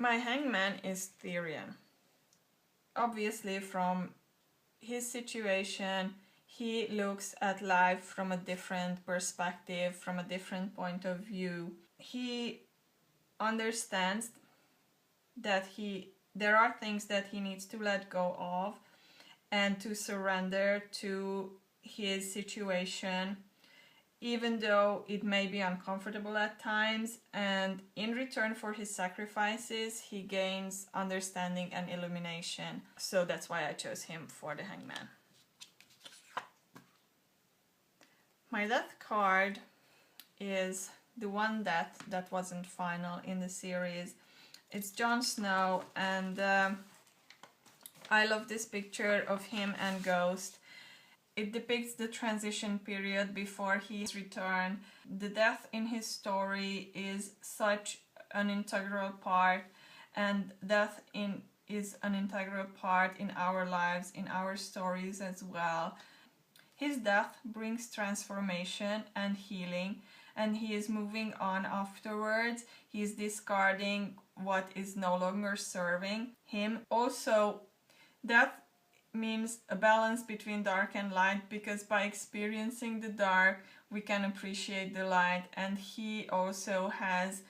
My hangman is Tyrion. Obviously, from his situation, he looks at life from a different perspective, from a different point of view. He understands that there are things that he needs to let go of and to surrender to his situation, even though it may be uncomfortable at times, and in return for his sacrifices he gains understanding and illumination. So that's why I chose him for the hangman. My death card is the one death that wasn't final in the series. It's Jon Snow, and I love this picture of him and Ghost. It depicts the transition period before his return. The death in his story is such an integral part, and death is an integral part in our lives, in our stories as well. His death brings transformation and healing, and he is moving on afterwards. He is discarding what is no longer serving him. Also, death means a balance between dark and light, because by experiencing the dark we can appreciate the light, and he also has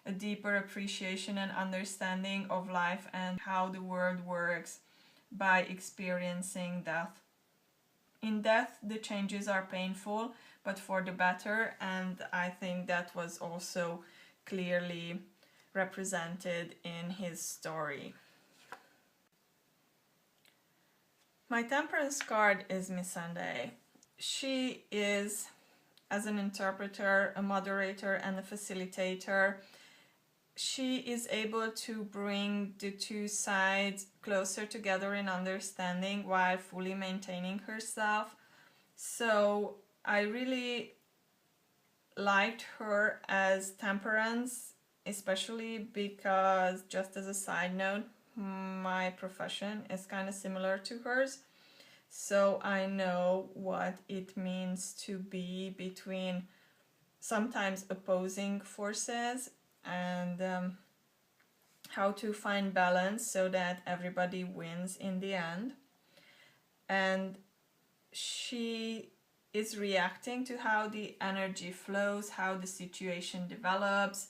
a deeper appreciation and understanding of life and how the world works by experiencing death. In death the changes are painful, but for the better, and I think that was also clearly represented in his story. My Temperance card is Missandei. She is, as an interpreter, a moderator and a facilitator, she is able to bring the two sides closer together in understanding while fully maintaining herself. So I really liked her as Temperance, especially because, just as a side note, my profession is kind of similar to hers, so I know what it means to be between sometimes opposing forces, and how to find balance so that everybody wins in the end. And she is reacting to how the energy flows, how the situation develops,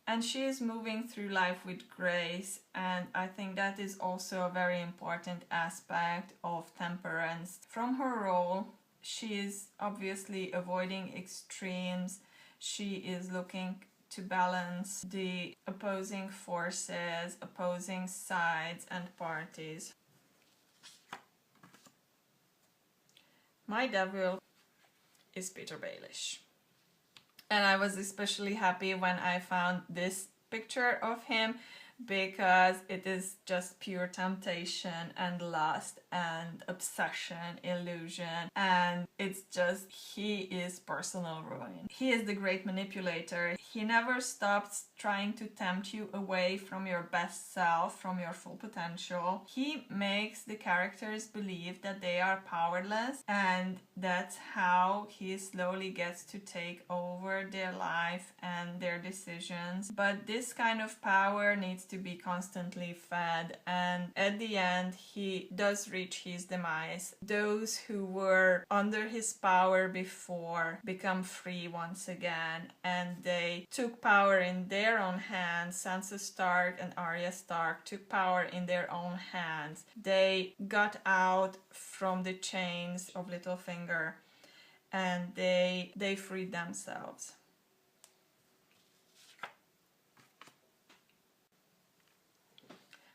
and she is moving through life with grace, and I think that is also a very important aspect of Temperance. From her role, she is obviously avoiding extremes. She is looking to balance the opposing forces, opposing sides and parties. My devil is Peter Baelish. And I was especially happy when I found this picture of him, because it is just pure temptation and lust and obsession, illusion, and it's just, he is personal ruin. He is the great manipulator. He never stops trying to tempt you away from your best self, from your full potential. He makes the characters believe that they are powerless, and that's how he slowly gets to take over their life and their decisions. But this kind of power needs to be constantly fed, and at the end he does reach his demise. Those who were under his power before become free once again, and they took power in their own hands. Sansa Stark and Arya Stark took power in their own hands. They got out from the chains of Littlefinger, and they freed themselves.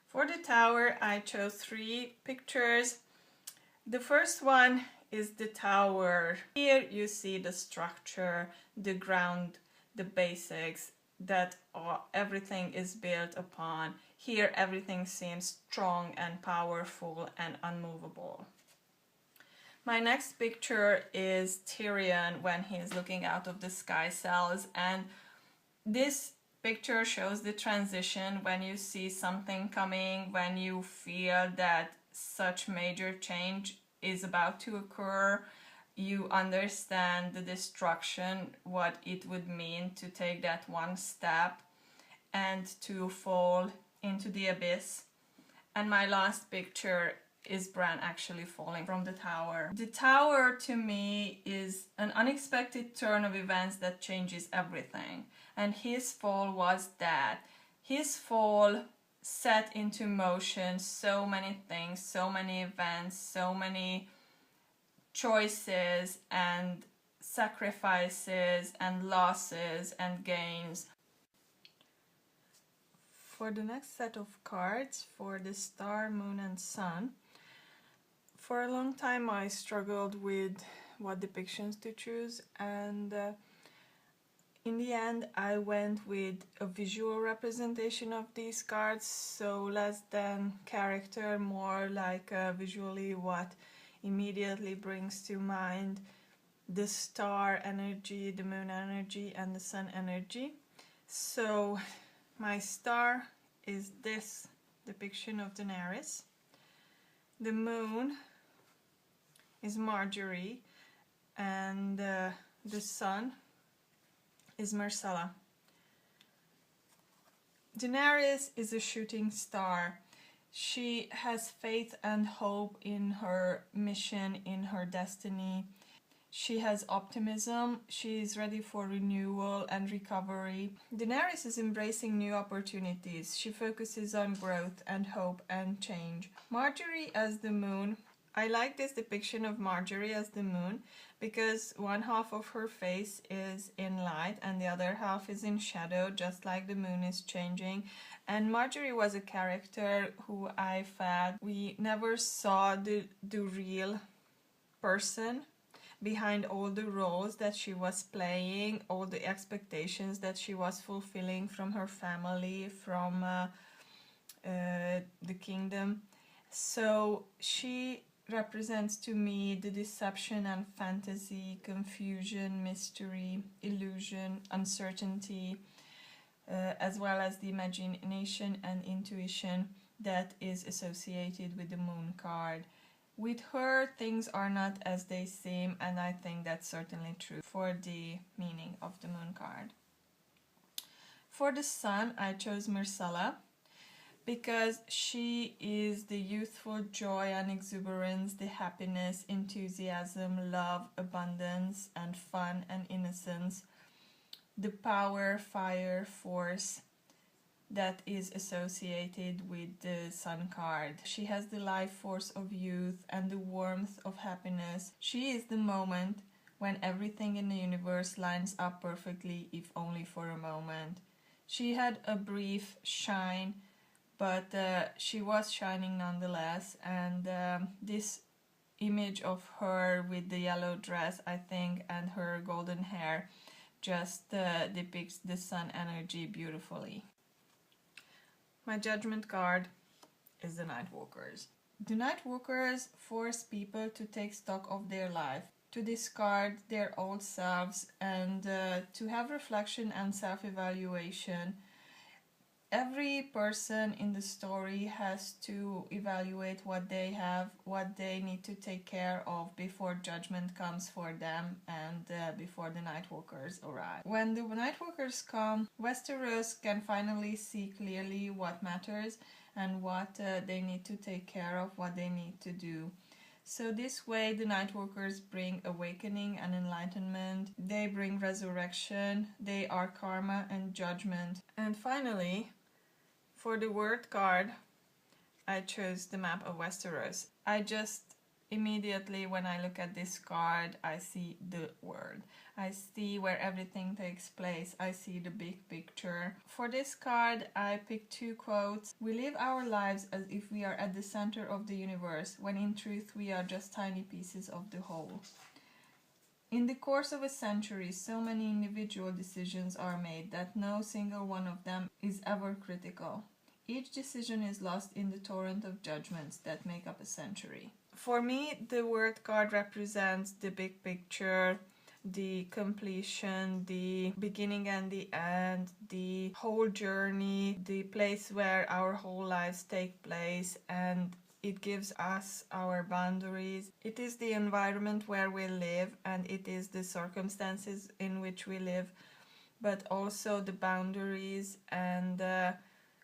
For the tower, I chose 3 pictures. The first one is the tower. Here you see the structure, the ground, the basics that everything is built upon. Here everything seems strong and powerful and unmovable. My next picture is Tyrion when he is looking out of the sky cells, and this picture shows the transition when you see something coming, when you feel that such major change is about to occur. You understand the destruction, what it would mean to take that one step, and to fall into the abyss. And my last picture is Bran actually falling from the tower. The tower to me is an unexpected turn of events that changes everything. And his fall was that. His fall set into motion so many things, so many events, so many choices and sacrifices and losses and gains. For the next set of cards, for the star, moon and sun, for a long time I struggled with what depictions to choose, and in the end I went with a visual representation of these cards, so less than character, more like visually what immediately brings to mind the star energy, the moon energy and the sun energy. So my star is this depiction of Daenerys. The moon is Marjorie, and the sun is Myrcella. Daenerys is a shooting star. She has faith and hope in her mission, in her destiny. She has optimism, she is ready for renewal and recovery. Daenerys is embracing new opportunities. She focuses on growth and hope and change. Marjorie as the moon. I like this depiction of Marjorie as the moon because one half of her face is in light and the other half is in shadow, just like the moon is changing. And Marjorie was a character who I felt we never saw the real person behind all the roles that she was playing, all the expectations that she was fulfilling from her family, from the kingdom. So she represents to me the deception and fantasy, confusion, mystery, illusion, uncertainty, as well as the imagination and intuition that is associated with the moon card. With her, things are not as they seem, and I think that's certainly true for the meaning of the moon card. For the sun, I chose Myrcella because she is the youthful joy and exuberance, the happiness, enthusiasm, love, abundance, and fun and innocence, the power, fire, force that is associated with the sun card. She has the life force of youth and the warmth of happiness. She is the moment when everything in the universe lines up perfectly, if only for a moment. She had a brief shine, but she was shining nonetheless, and this image of her with the yellow dress, I think, and her golden hair just depicts the sun energy beautifully. My judgment card is the Nightwalkers. The Nightwalkers force people to take stock of their life, to discard their old selves, and to have reflection and self-evaluation. Every person in the story has to evaluate what they have, what they need to take care of before judgment comes for them and before the Nightwalkers arrive. When the Nightwalkers come, Westeros can finally see clearly what matters and what they need to take care of, what they need to do. So this way the Nightwalkers bring awakening and enlightenment, they bring resurrection, they are karma and judgment. And finally, for the word card, I chose the map of Westeros. I just immediately, when I look at this card, I see the world. I see where everything takes place. I see the big picture. For this card, I picked two quotes. We live our lives as if we are at the center of the universe, when in truth we are just tiny pieces of the whole. In the course of a century, so many individual decisions are made that no single one of them is ever critical. Each decision is lost in the torrent of judgments that make up a century. For me, the word card represents the big picture, the completion, the beginning and the end, the whole journey, the place where our whole lives take place, and it gives us our boundaries. It is the environment where we live, and it is the circumstances in which we live but also the boundaries, and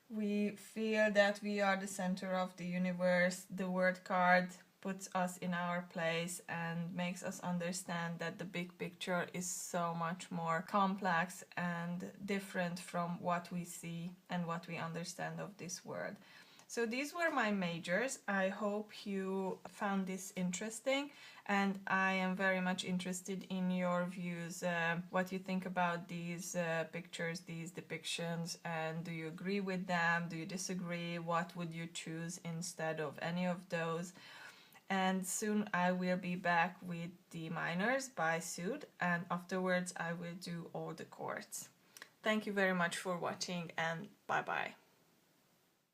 we feel that we are the center of the universe. The word card puts us in our place and makes us understand that the big picture is so much more complex and different from what we see and what we understand of this world. So these were my majors. I hope you found this interesting, and I am very much interested in your views, what you think about these pictures, these depictions, and do you agree with them? Do you disagree? What would you choose instead of any of those? And soon I will be back with the minors by Sud, and afterwards I will do all the courts. Thank you very much for watching, and bye bye.